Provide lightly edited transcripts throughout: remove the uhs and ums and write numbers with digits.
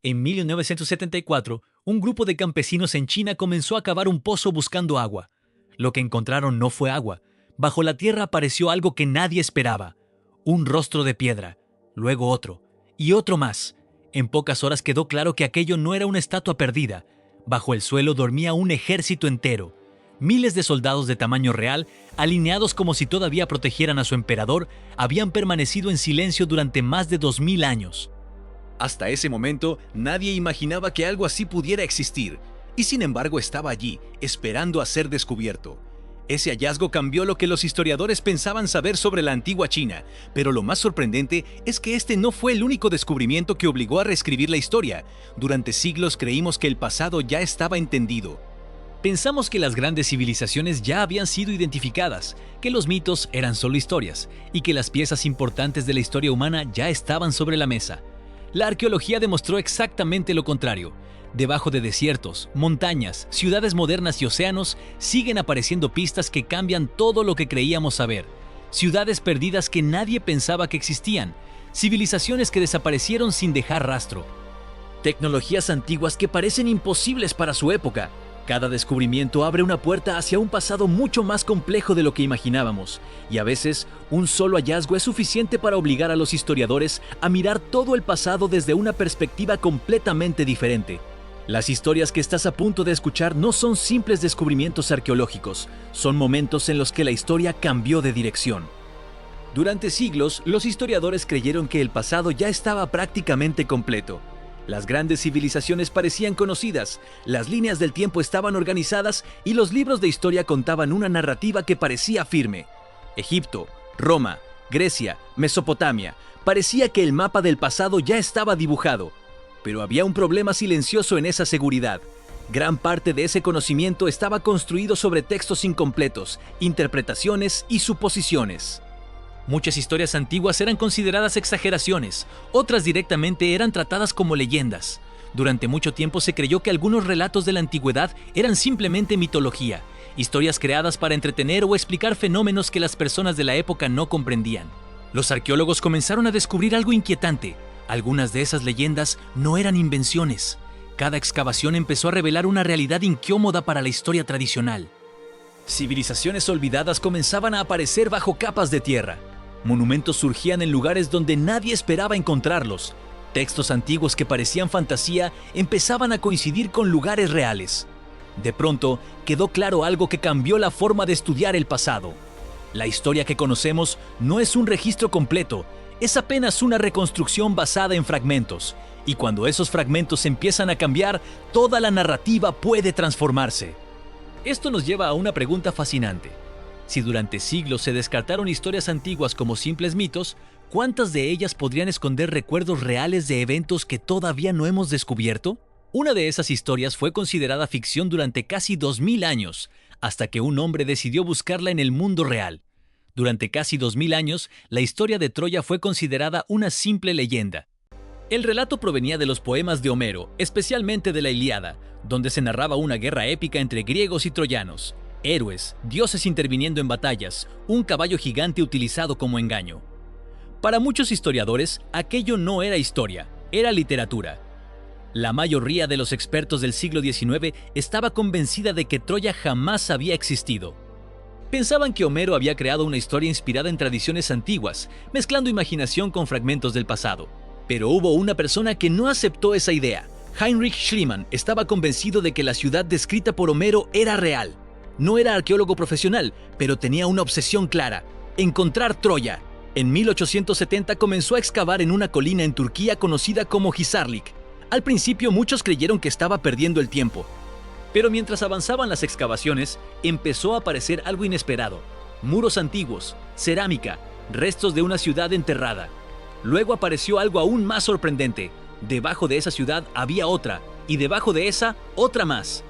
En 1974, un grupo de campesinos en China comenzó a cavar un pozo buscando agua. Lo que encontraron no fue agua. Bajo la tierra apareció algo que nadie esperaba. Un rostro de piedra, luego otro, y otro más. En pocas horas quedó claro que aquello no era una estatua perdida. Bajo el suelo dormía un ejército entero. Miles de soldados de tamaño real, alineados como si todavía protegieran a su emperador, habían permanecido en silencio durante más de 2000 años. Hasta ese momento, nadie imaginaba que algo así pudiera existir, y sin embargo estaba allí, esperando a ser descubierto. Ese hallazgo cambió lo que los historiadores pensaban saber sobre la antigua China, pero lo más sorprendente es que este no fue el único descubrimiento que obligó a reescribir la historia. Durante siglos creímos que el pasado ya estaba entendido. Pensamos que las grandes civilizaciones ya habían sido identificadas, que los mitos eran solo historias, y que las piezas importantes de la historia humana ya estaban sobre la mesa. La arqueología demostró exactamente lo contrario. Debajo de desiertos, montañas, ciudades modernas y océanos, siguen apareciendo pistas que cambian todo lo que creíamos saber. Ciudades perdidas que nadie pensaba que existían. Civilizaciones que desaparecieron sin dejar rastro. Tecnologías antiguas que parecen imposibles para su época. Cada descubrimiento abre una puerta hacia un pasado mucho más complejo de lo que imaginábamos, y a veces un solo hallazgo es suficiente para obligar a los historiadores a mirar todo el pasado desde una perspectiva completamente diferente. Las historias que estás a punto de escuchar no son simples descubrimientos arqueológicos, son momentos en los que la historia cambió de dirección. Durante siglos, los historiadores creyeron que el pasado ya estaba prácticamente completo. Las grandes civilizaciones parecían conocidas, las líneas del tiempo estaban organizadas y los libros de historia contaban una narrativa que parecía firme. Egipto, Roma, Grecia, Mesopotamia, parecía que el mapa del pasado ya estaba dibujado. Pero había un problema silencioso en esa seguridad. Gran parte de ese conocimiento estaba construido sobre textos incompletos, interpretaciones y suposiciones. Muchas historias antiguas eran consideradas exageraciones, otras directamente eran tratadas como leyendas. Durante mucho tiempo se creyó que algunos relatos de la antigüedad eran simplemente mitología, historias creadas para entretener o explicar fenómenos que las personas de la época no comprendían. Los arqueólogos comenzaron a descubrir algo inquietante. Algunas de esas leyendas no eran invenciones. Cada excavación empezó a revelar una realidad incómoda para la historia tradicional. Civilizaciones olvidadas comenzaban a aparecer bajo capas de tierra. Monumentos surgían en lugares donde nadie esperaba encontrarlos. Textos antiguos que parecían fantasía empezaban a coincidir con lugares reales. De pronto, quedó claro algo que cambió la forma de estudiar el pasado. La historia que conocemos no es un registro completo, es apenas una reconstrucción basada en fragmentos. Y cuando esos fragmentos empiezan a cambiar, toda la narrativa puede transformarse. Esto nos lleva a una pregunta fascinante. Si durante siglos se descartaron historias antiguas como simples mitos, ¿cuántas de ellas podrían esconder recuerdos reales de eventos que todavía no hemos descubierto? Una de esas historias fue considerada ficción durante casi 2000 años, hasta que un hombre decidió buscarla en el mundo real. Durante casi 2000 años, la historia de Troya fue considerada una simple leyenda. El relato provenía de los poemas de Homero, especialmente de la Ilíada, donde se narraba una guerra épica entre griegos y troyanos. Héroes, dioses interviniendo en batallas, un caballo gigante utilizado como engaño. Para muchos historiadores, aquello no era historia, era literatura. La mayoría de los expertos del siglo XIX estaba convencida de que Troya jamás había existido. Pensaban que Homero había creado una historia inspirada en tradiciones antiguas, mezclando imaginación con fragmentos del pasado. Pero hubo una persona que no aceptó esa idea. Heinrich Schliemann estaba convencido de que la ciudad descrita por Homero era real. No era arqueólogo profesional, pero tenía una obsesión clara: encontrar Troya. En 1870 comenzó a excavar en una colina en Turquía conocida como Hisarlik. Al principio muchos creyeron que estaba perdiendo el tiempo. Pero mientras avanzaban las excavaciones, empezó a aparecer algo inesperado. Muros antiguos, cerámica, restos de una ciudad enterrada. Luego apareció algo aún más sorprendente. Debajo de esa ciudad había otra, y debajo de esa, otra más.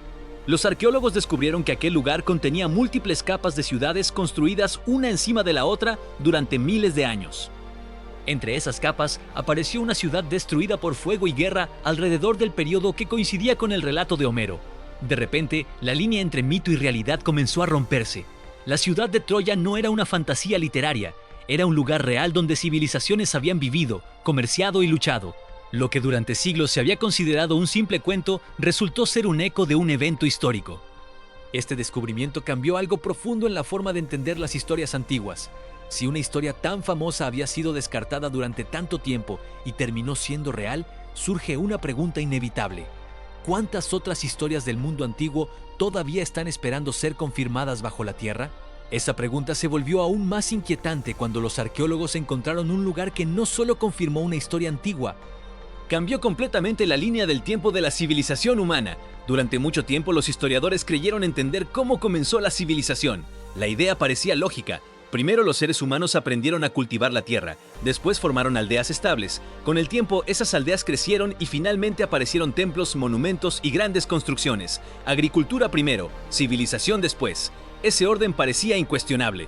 Los arqueólogos descubrieron que aquel lugar contenía múltiples capas de ciudades construidas una encima de la otra durante miles de años. Entre esas capas apareció una ciudad destruida por fuego y guerra alrededor del periodo que coincidía con el relato de Homero. De repente, la línea entre mito y realidad comenzó a romperse. La ciudad de Troya no era una fantasía literaria, era un lugar real donde civilizaciones habían vivido, comerciado y luchado. Lo que durante siglos se había considerado un simple cuento resultó ser un eco de un evento histórico. Este descubrimiento cambió algo profundo en la forma de entender las historias antiguas. Si una historia tan famosa había sido descartada durante tanto tiempo y terminó siendo real, surge una pregunta inevitable. ¿Cuántas otras historias del mundo antiguo todavía están esperando ser confirmadas bajo la tierra? Esa pregunta se volvió aún más inquietante cuando los arqueólogos encontraron un lugar que no solo confirmó una historia antigua, cambió completamente la línea del tiempo de la civilización humana. Durante mucho tiempo los historiadores creyeron entender cómo comenzó la civilización. La idea parecía lógica. Primero los seres humanos aprendieron a cultivar la tierra, después formaron aldeas estables. Con el tiempo esas aldeas crecieron y finalmente aparecieron templos, monumentos y grandes construcciones. Agricultura primero, civilización después. Ese orden parecía incuestionable.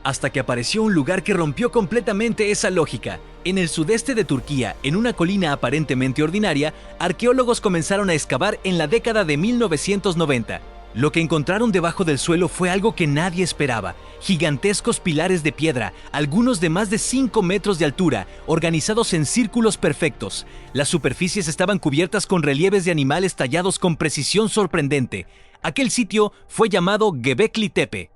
Hasta que apareció un lugar que rompió completamente esa lógica. En el sudeste de Turquía, en una colina aparentemente ordinaria, arqueólogos comenzaron a excavar en la década de 1990. Lo que encontraron debajo del suelo fue algo que nadie esperaba. Gigantescos pilares de piedra, algunos de más de 5 metros de altura, organizados en círculos perfectos. Las superficies estaban cubiertas con relieves de animales tallados con precisión sorprendendente. Aquel sitio fue llamado Göbekli Tepe.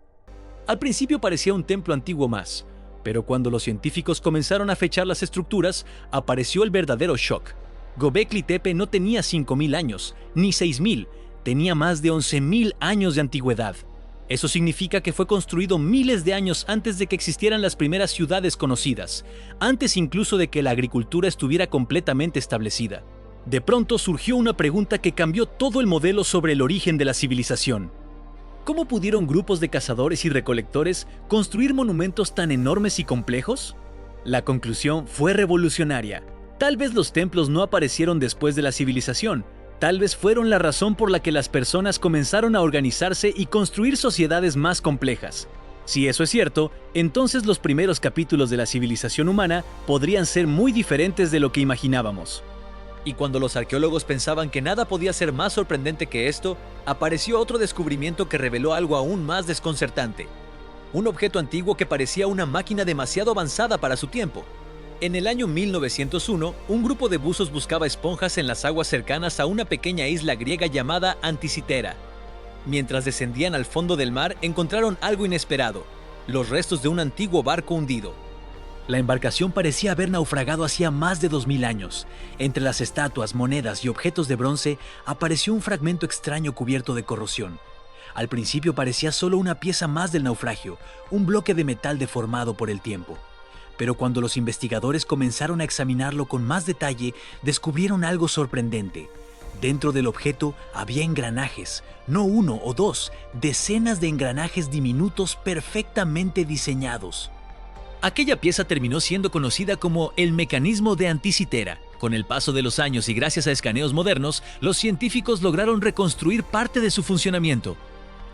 Al principio parecía un templo antiguo más, pero cuando los científicos comenzaron a fechar las estructuras, apareció el verdadero shock. Göbekli Tepe no tenía 5.000 años, ni 6.000, tenía más de 11.000 años de antigüedad. Eso significa que fue construido miles de años antes de que existieran las primeras ciudades conocidas, antes incluso de que la agricultura estuviera completamente establecida. De pronto surgió una pregunta que cambió todo el modelo sobre el origen de la civilización. ¿Cómo pudieron grupos de cazadores y recolectores construir monumentos tan enormes y complejos? La conclusión fue revolucionaria. Tal vez los templos no aparecieron después de la civilización. Tal vez fueron la razón por la que las personas comenzaron a organizarse y construir sociedades más complejas. Si eso es cierto, entonces los primeros capítulos de la civilización humana podrían ser muy diferentes de lo que imaginábamos. Y cuando los arqueólogos pensaban que nada podía ser más sorprendente que esto, apareció otro descubrimiento que reveló algo aún más desconcertante. Un objeto antiguo que parecía una máquina demasiado avanzada para su tiempo. En el año 1901, un grupo de buzos buscaba esponjas en las aguas cercanas a una pequeña isla griega llamada Anticitera. Mientras descendían al fondo del mar, encontraron algo inesperado: los restos de un antiguo barco hundido. La embarcación parecía haber naufragado hacía más de 2000 años. Entre las estatuas, monedas y objetos de bronce apareció un fragmento extraño cubierto de corrosión. Al principio parecía solo una pieza más del naufragio, un bloque de metal deformado por el tiempo. Pero cuando los investigadores comenzaron a examinarlo con más detalle, descubrieron algo sorprendente. Dentro del objeto había engranajes, no uno o dos, decenas de engranajes diminutos perfectamente diseñados. Aquella pieza terminó siendo conocida como el mecanismo de Anticitera. Con el paso de los años y gracias a escaneos modernos, los científicos lograron reconstruir parte de su funcionamiento.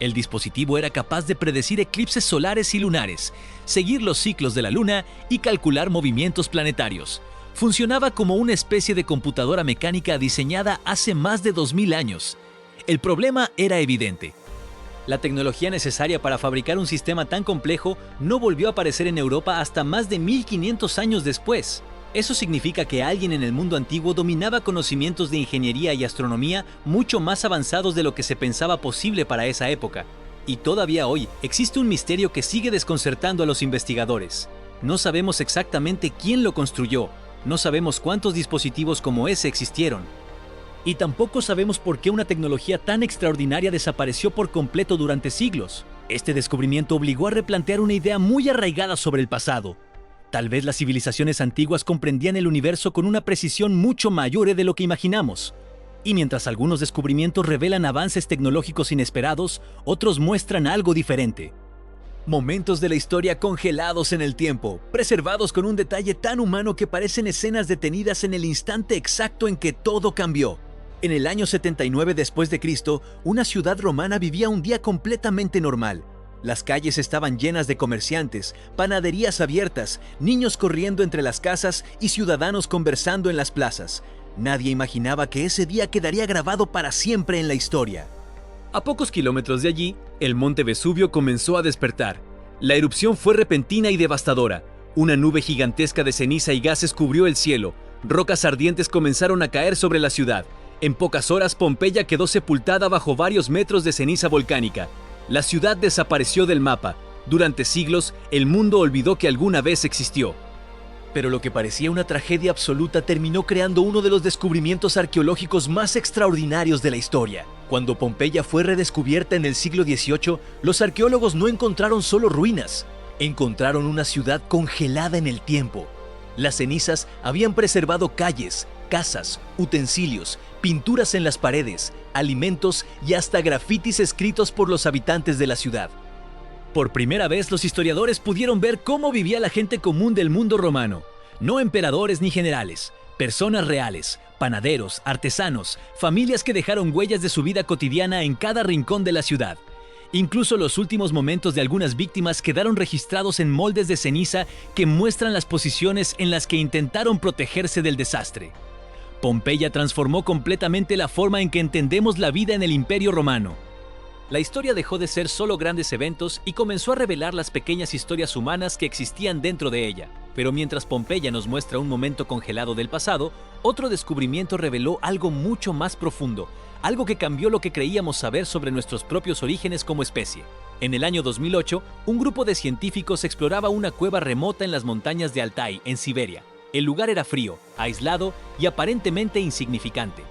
El dispositivo era capaz de predecir eclipses solares y lunares, seguir los ciclos de la Luna y calcular movimientos planetarios. Funcionaba como una especie de computadora mecánica diseñada hace más de 2000 años. El problema era evidente. La tecnología necesaria para fabricar un sistema tan complejo no volvió a aparecer en Europa hasta más de 1500 años después. Eso significa que alguien en el mundo antiguo dominaba conocimientos de ingeniería y astronomía mucho más avanzados de lo que se pensaba posible para esa época. Y todavía hoy existe un misterio que sigue desconcertando a los investigadores. No sabemos exactamente quién lo construyó, no sabemos cuántos dispositivos como ese existieron. Y tampoco sabemos por qué una tecnología tan extraordinaria desapareció por completo durante siglos. Este descubrimiento obligó a replantear una idea muy arraigada sobre el pasado. Tal vez las civilizaciones antiguas comprendían el universo con una precisión mucho mayor de lo que imaginamos. Y mientras algunos descubrimientos revelan avances tecnológicos inesperados, otros muestran algo diferente. Momentos de la historia congelados en el tiempo, preservados con un detalle tan humano que parecen escenas detenidas en el instante exacto en que todo cambió. En el año 79 después de Cristo, una ciudad romana vivía un día completamente normal. Las calles estaban llenas de comerciantes, panaderías abiertas, niños corriendo entre las casas y ciudadanos conversando en las plazas. Nadie imaginaba que ese día quedaría grabado para siempre en la historia. A pocos kilómetros de allí, el monte Vesubio comenzó a despertar. La erupción fue repentina y devastadora. Una nube gigantesca de ceniza y gases cubrió el cielo. Rocas ardientes comenzaron a caer sobre la ciudad. En pocas horas, Pompeya quedó sepultada bajo varios metros de ceniza volcánica. La ciudad desapareció del mapa. Durante siglos, el mundo olvidó que alguna vez existió. Pero lo que parecía una tragedia absoluta terminó creando uno de los descubrimientos arqueológicos más extraordinarios de la historia. Cuando Pompeya fue redescubierta en el siglo XVIII, los arqueólogos no encontraron solo ruinas, encontraron una ciudad congelada en el tiempo. Las cenizas habían preservado calles, casas, utensilios, pinturas en las paredes, alimentos y hasta grafitis escritos por los habitantes de la ciudad. Por primera vez, los historiadores pudieron ver cómo vivía la gente común del mundo romano. No emperadores ni generales, personas reales, panaderos, artesanos, familias que dejaron huellas de su vida cotidiana en cada rincón de la ciudad. Incluso los últimos momentos de algunas víctimas quedaron registrados en moldes de ceniza que muestran las posiciones en las que intentaron protegerse del desastre. Pompeya transformó completamente la forma en que entendemos la vida en el Imperio Romano. La historia dejó de ser solo grandes eventos y comenzó a revelar las pequeñas historias humanas que existían dentro de ella. Pero mientras Pompeya nos muestra un momento congelado del pasado, otro descubrimiento reveló algo mucho más profundo, algo que cambió lo que creíamos saber sobre nuestros propios orígenes como especie. En el año 2008, un grupo de científicos exploraba una cueva remota en las montañas de Altai, en Siberia. El lugar era frío, aislado y aparentemente insignificante.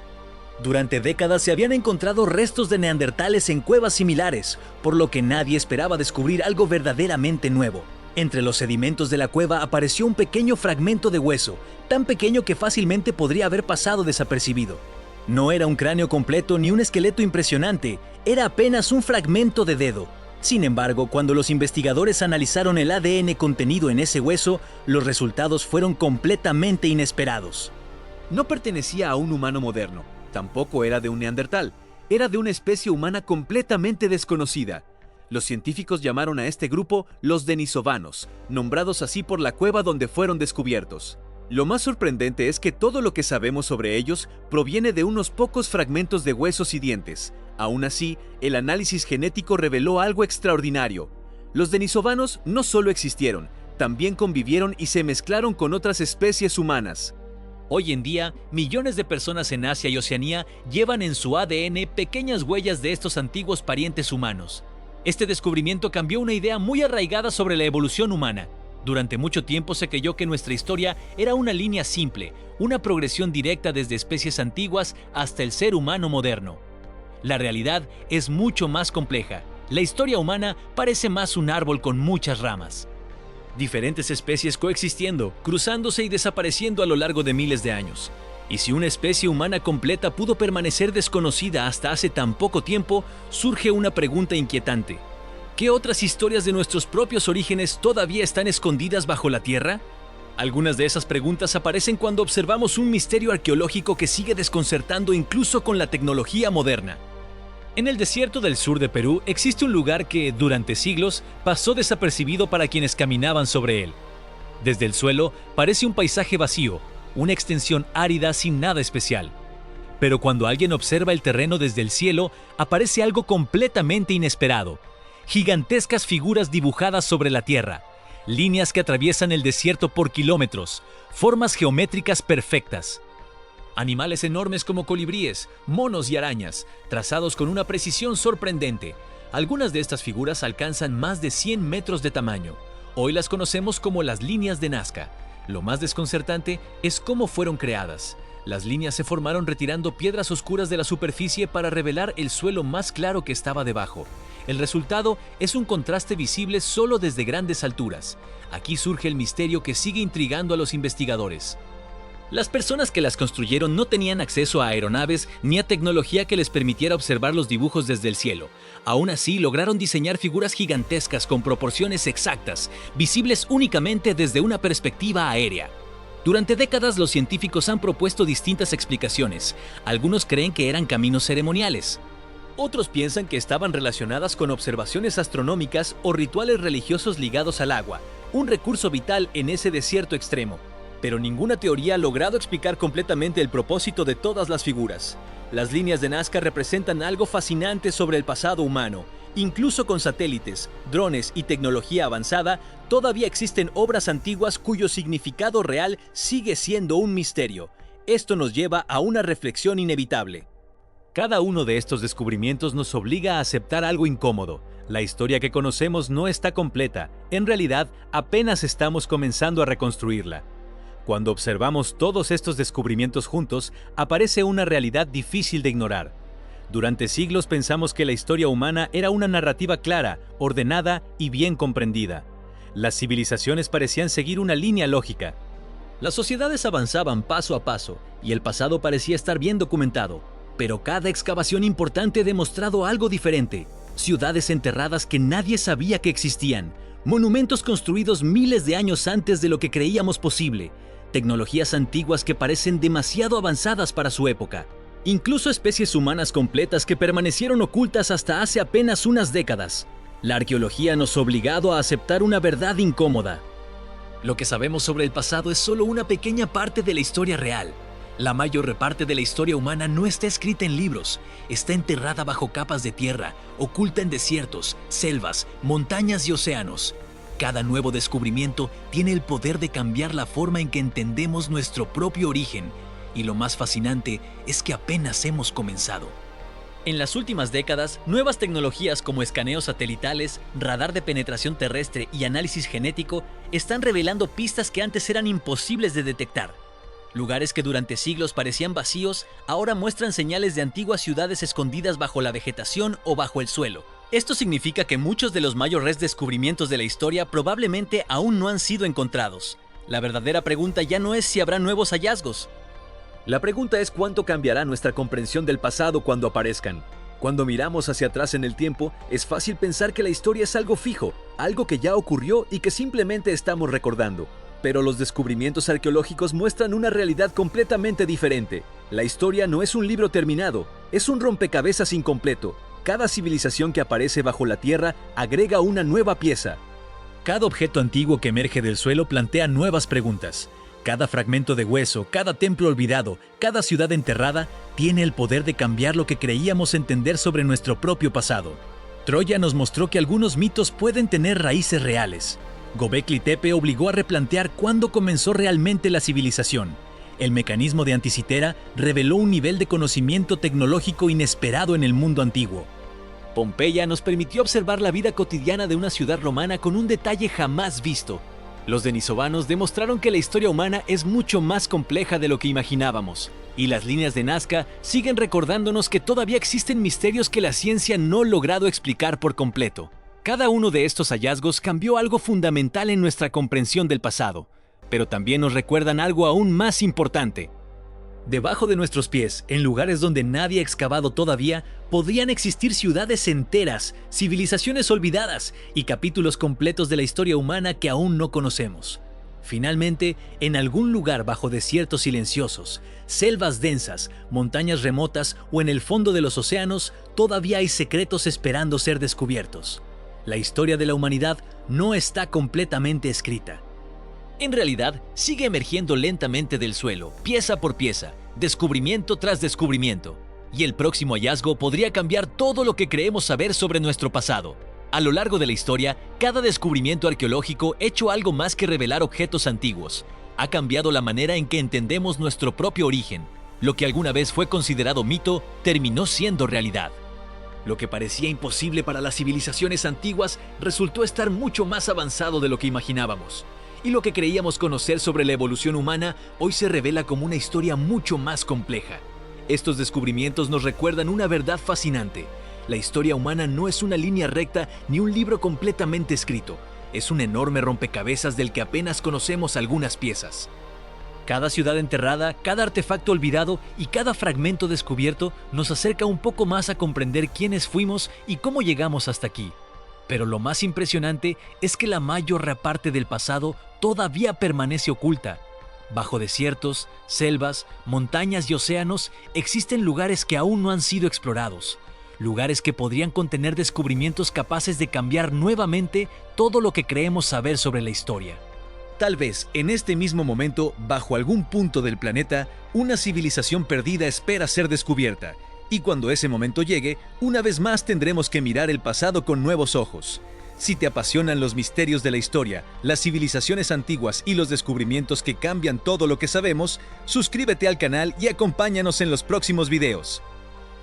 Durante décadas se habían encontrado restos de neandertales en cuevas similares, por lo que nadie esperaba descubrir algo verdaderamente nuevo. Entre los sedimentos de la cueva apareció un pequeño fragmento de hueso, tan pequeño que fácilmente podría haber pasado desapercibido. No era un cráneo completo ni un esqueleto impresionante, era apenas un fragmento de dedo. Sin embargo, cuando los investigadores analizaron el ADN contenido en ese hueso, los resultados fueron completamente inesperados. No pertenecía a un humano moderno. Tampoco era de un neandertal, era de una especie humana completamente desconocida. Los científicos llamaron a este grupo los denisovanos, nombrados así por la cueva donde fueron descubiertos. Lo más sorprendente es que todo lo que sabemos sobre ellos proviene de unos pocos fragmentos de huesos y dientes. Aún así, el análisis genético reveló algo extraordinario. Los denisovanos no solo existieron, también convivieron y se mezclaron con otras especies humanas. Hoy en día, millones de personas en Asia y Oceanía llevan en su ADN pequeñas huellas de estos antiguos parientes humanos. Este descubrimiento cambió una idea muy arraigada sobre la evolución humana. Durante mucho tiempo se creyó que nuestra historia era una línea simple, una progresión directa desde especies antiguas hasta el ser humano moderno. La realidad es mucho más compleja. La historia humana parece más un árbol con muchas ramas. Diferentes especies coexistiendo, cruzándose y desapareciendo a lo largo de miles de años. Y si una especie humana completa pudo permanecer desconocida hasta hace tan poco tiempo, surge una pregunta inquietante. ¿Qué otras historias de nuestros propios orígenes todavía están escondidas bajo la tierra? Algunas de esas preguntas aparecen cuando observamos un misterio arqueológico que sigue desconcertando incluso con la tecnología moderna. En el desierto del sur de Perú existe un lugar que, durante siglos, pasó desapercibido para quienes caminaban sobre él. Desde el suelo parece un paisaje vacío, una extensión árida sin nada especial. Pero cuando alguien observa el terreno desde el cielo, aparece algo completamente inesperado. Gigantescas figuras dibujadas sobre la tierra, líneas que atraviesan el desierto por kilómetros, formas geométricas perfectas. Animales enormes como colibríes, monos y arañas, trazados con una precisión sorprendente. Algunas de estas figuras alcanzan más de 100 metros de tamaño. Hoy las conocemos como las líneas de Nazca. Lo más desconcertante es cómo fueron creadas. Las líneas se formaron retirando piedras oscuras de la superficie para revelar el suelo más claro que estaba debajo. El resultado es un contraste visible solo desde grandes alturas. Aquí surge el misterio que sigue intrigando a los investigadores. Las personas que las construyeron no tenían acceso a aeronaves ni a tecnología que les permitiera observar los dibujos desde el cielo. Aún así, lograron diseñar figuras gigantescas con proporciones exactas, visibles únicamente desde una perspectiva aérea. Durante décadas, los científicos han propuesto distintas explicaciones. Algunos creen que eran caminos ceremoniales. Otros piensan que estaban relacionadas con observaciones astronómicas o rituales religiosos ligados al agua, un recurso vital en ese desierto extremo. Pero ninguna teoría ha logrado explicar completamente el propósito de todas las figuras. Las líneas de Nazca representan algo fascinante sobre el pasado humano. Incluso con satélites, drones y tecnología avanzada, todavía existen obras antiguas cuyo significado real sigue siendo un misterio. Esto nos lleva a una reflexión inevitable. Cada uno de estos descubrimientos nos obliga a aceptar algo incómodo. La historia que conocemos no está completa. En realidad, apenas estamos comenzando a reconstruirla. Cuando observamos todos estos descubrimientos juntos, aparece una realidad difícil de ignorar. Durante siglos pensamos que la historia humana era una narrativa clara, ordenada y bien comprendida. Las civilizaciones parecían seguir una línea lógica. Las sociedades avanzaban paso a paso y el pasado parecía estar bien documentado. Pero cada excavación importante ha demostrado algo diferente. Ciudades enterradas que nadie sabía que existían. Monumentos construidos miles de años antes de lo que creíamos posible. Tecnologías antiguas que parecen demasiado avanzadas para su época. Incluso especies humanas completas que permanecieron ocultas hasta hace apenas unas décadas. La arqueología nos ha obligado a aceptar una verdad incómoda. Lo que sabemos sobre el pasado es solo una pequeña parte de la historia real. La mayor parte de la historia humana no está escrita en libros, está enterrada bajo capas de tierra, oculta en desiertos, selvas, montañas y océanos. Cada nuevo descubrimiento tiene el poder de cambiar la forma en que entendemos nuestro propio origen, y lo más fascinante es que apenas hemos comenzado. En las últimas décadas, nuevas tecnologías como escaneos satelitales, radar de penetración terrestre y análisis genético están revelando pistas que antes eran imposibles de detectar. Lugares que durante siglos parecían vacíos, ahora muestran señales de antiguas ciudades escondidas bajo la vegetación o bajo el suelo. Esto significa que muchos de los mayores descubrimientos de la historia probablemente aún no han sido encontrados. La verdadera pregunta ya no es si habrá nuevos hallazgos. La pregunta es cuánto cambiará nuestra comprensión del pasado cuando aparezcan. Cuando miramos hacia atrás en el tiempo, es fácil pensar que la historia es algo fijo, algo que ya ocurrió y que simplemente estamos recordando. Pero los descubrimientos arqueológicos muestran una realidad completamente diferente. La historia no es un libro terminado, es un rompecabezas incompleto. Cada civilización que aparece bajo la tierra agrega una nueva pieza. Cada objeto antiguo que emerge del suelo plantea nuevas preguntas. Cada fragmento de hueso, cada templo olvidado, cada ciudad enterrada, tiene el poder de cambiar lo que creíamos entender sobre nuestro propio pasado. Troya nos mostró que algunos mitos pueden tener raíces reales. Göbekli Tepe obligó a replantear cuándo comenzó realmente la civilización. El mecanismo de Anticitera reveló un nivel de conocimiento tecnológico inesperado en el mundo antiguo. Pompeya nos permitió observar la vida cotidiana de una ciudad romana con un detalle jamás visto. Los denisovanos demostraron que la historia humana es mucho más compleja de lo que imaginábamos. Y las líneas de Nazca siguen recordándonos que todavía existen misterios que la ciencia no ha logrado explicar por completo. Cada uno de estos hallazgos cambió algo fundamental en nuestra comprensión del pasado, pero también nos recuerdan algo aún más importante. Debajo de nuestros pies, en lugares donde nadie ha excavado todavía, podrían existir ciudades enteras, civilizaciones olvidadas y capítulos completos de la historia humana que aún no conocemos. Finalmente, en algún lugar bajo desiertos silenciosos, selvas densas, montañas remotas o en el fondo de los océanos, todavía hay secretos esperando ser descubiertos. La historia de la humanidad no está completamente escrita. En realidad, sigue emergiendo lentamente del suelo, pieza por pieza, descubrimiento tras descubrimiento. Y el próximo hallazgo podría cambiar todo lo que creemos saber sobre nuestro pasado. A lo largo de la historia, cada descubrimiento arqueológico ha hecho algo más que revelar objetos antiguos. Ha cambiado la manera en que entendemos nuestro propio origen. Lo que alguna vez fue considerado mito, terminó siendo realidad. Lo que parecía imposible para las civilizaciones antiguas resultó estar mucho más avanzado de lo que imaginábamos. Y lo que creíamos conocer sobre la evolución humana hoy se revela como una historia mucho más compleja. Estos descubrimientos nos recuerdan una verdad fascinante. La historia humana no es una línea recta ni un libro completamente escrito. Es un enorme rompecabezas del que apenas conocemos algunas piezas. Cada ciudad enterrada, cada artefacto olvidado y cada fragmento descubierto nos acerca un poco más a comprender quiénes fuimos y cómo llegamos hasta aquí. Pero lo más impresionante es que la mayor parte del pasado todavía permanece oculta. Bajo desiertos, selvas, montañas y océanos existen lugares que aún no han sido explorados. Lugares que podrían contener descubrimientos capaces de cambiar nuevamente todo lo que creemos saber sobre la historia. Tal vez en este mismo momento, bajo algún punto del planeta, una civilización perdida espera ser descubierta. Y cuando ese momento llegue, una vez más tendremos que mirar el pasado con nuevos ojos. Si te apasionan los misterios de la historia, las civilizaciones antiguas y los descubrimientos que cambian todo lo que sabemos, suscríbete al canal y acompáñanos en los próximos videos.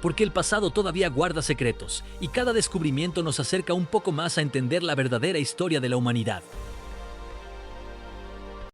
Porque el pasado todavía guarda secretos, y cada descubrimiento nos acerca un poco más a entender la verdadera historia de la humanidad.